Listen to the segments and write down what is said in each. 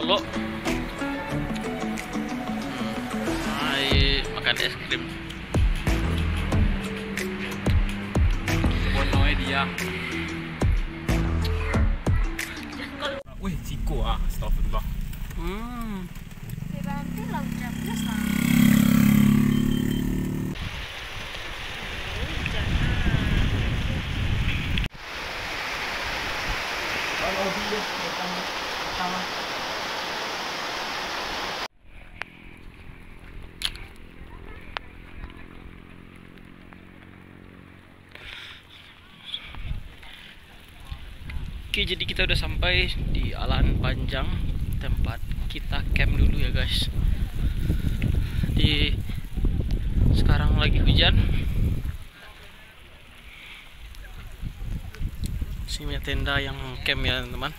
Solo. Makan es krim. Bonoe dia. Wih, Ciko astagfirullah. Oke, jadi kita udah sampai di Alahan Panjang, tempat kita camp dulu ya guys. Sekarang lagi hujan. Sini tenda yang camp ya teman-teman.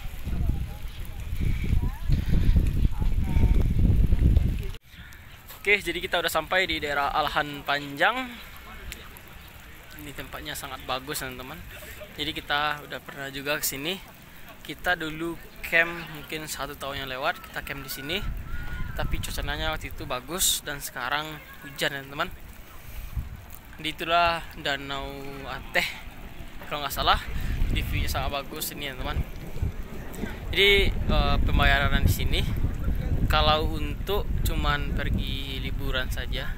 Oke, jadi kita udah sampai di daerah Alahan Panjang. Ini tempatnya sangat bagus teman-teman. Jadi kita udah pernah juga ke sini. Kita dulu camp mungkin 1 tahun yang lewat, kita camp di sini. Tapi cuacanya waktu itu bagus dan sekarang hujan teman-teman. Di itulah Danau Ateh kalau nggak salah. Di view-nya sangat bagus ini teman-teman. Jadi pembayaran di sini kalau untuk cuman pergi liburan saja,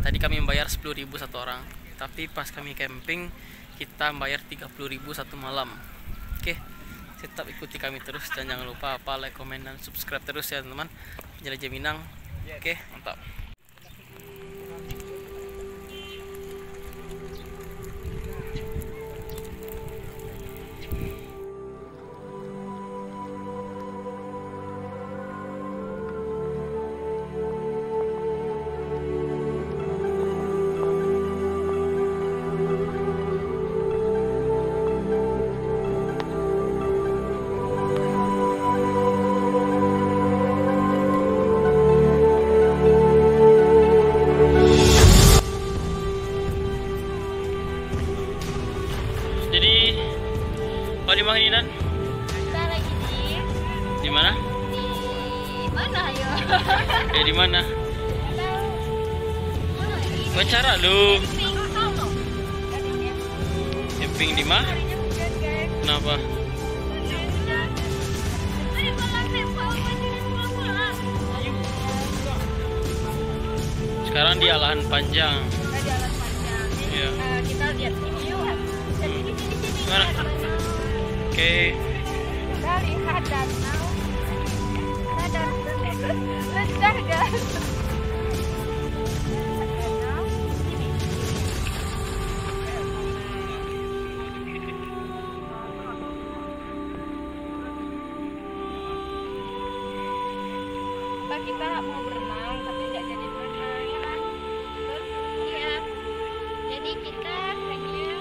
tadi kami membayar 10.000 satu orang. Tapi pas kami camping kita bayar 30.000 satu malam. Oke, tetap ikuti kami terus dan jangan lupa like, komen, dan subscribe terus ya teman-teman. Jelajah Minang. Oke, mantap. Jadi, di mana ini Dan? Kita lagi Di mana? di mana ayo? Di mana? Pacara lu. Camping di mana? Kenapa? Sekarang di Alahan Panjang. Iya. Kita lihat ini yuk. Sini. Mana? Oke. Kita lihat danau. Rendah guys. Kita mau berenang tapi nggak jadi berenang ya kan? Iya. Jadi kita hanya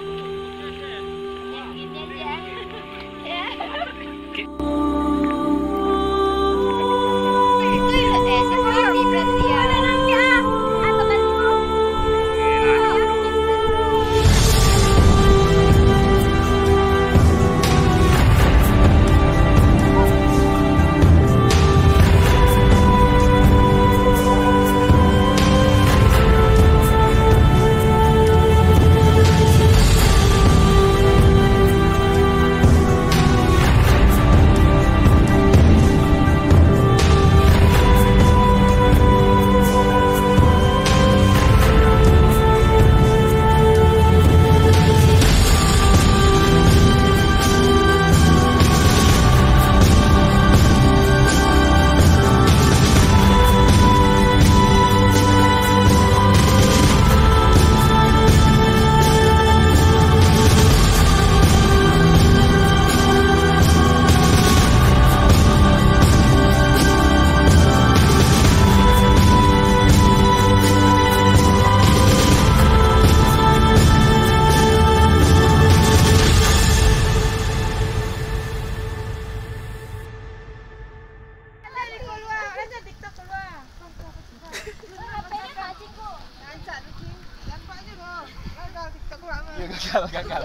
yang ini aja. Ya. Itu seperti berarti ya. Atau gagal.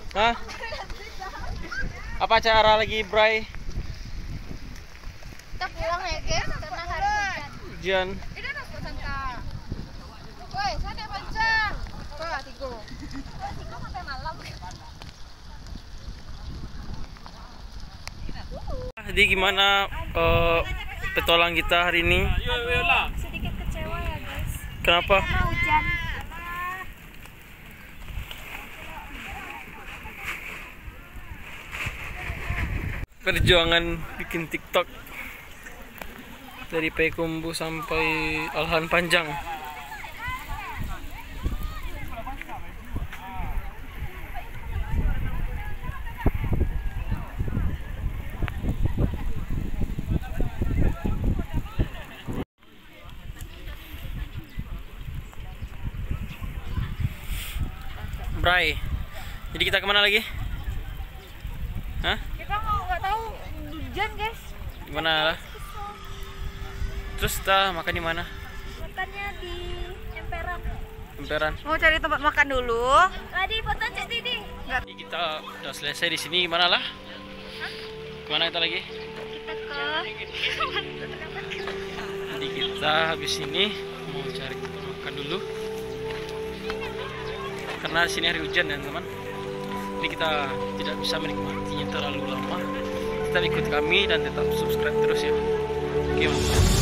Hah? Apa acara lagi, Bray? Kita pulang ya guys, karena hari hujan. Hujan. Ini ada sangka. Woi, sana pancang. Wah, Tigo. Tigo sampai malam. Jadi gimana petualang kita hari ini? Sedikit kecewa ya guys. Kenapa? Karena hujan. Perjuangan bikin TikTok dari Payakumbuh sampai Alhan Panjang. Bray, jadi kita kemana lagi? Hah? Kita mau nggak tahu hujan guys. Gimana lah? Terus kita makan di mana? Makannya di emperan. Emperan. Mau cari tempat makan dulu. Tadi foto Cik Didi. Jadi kita udah selesai di sini. Gimana lah? Kemana kita lagi? Kita ke Jadi kita habis ini mau cari tempat makan dulu. Karena di sini hari hujan ya teman. Jadi kita tidak bisa menikmatinya terlalu lama. Tetap ikut kami dan tetap subscribe terus ya. Oke, mantap.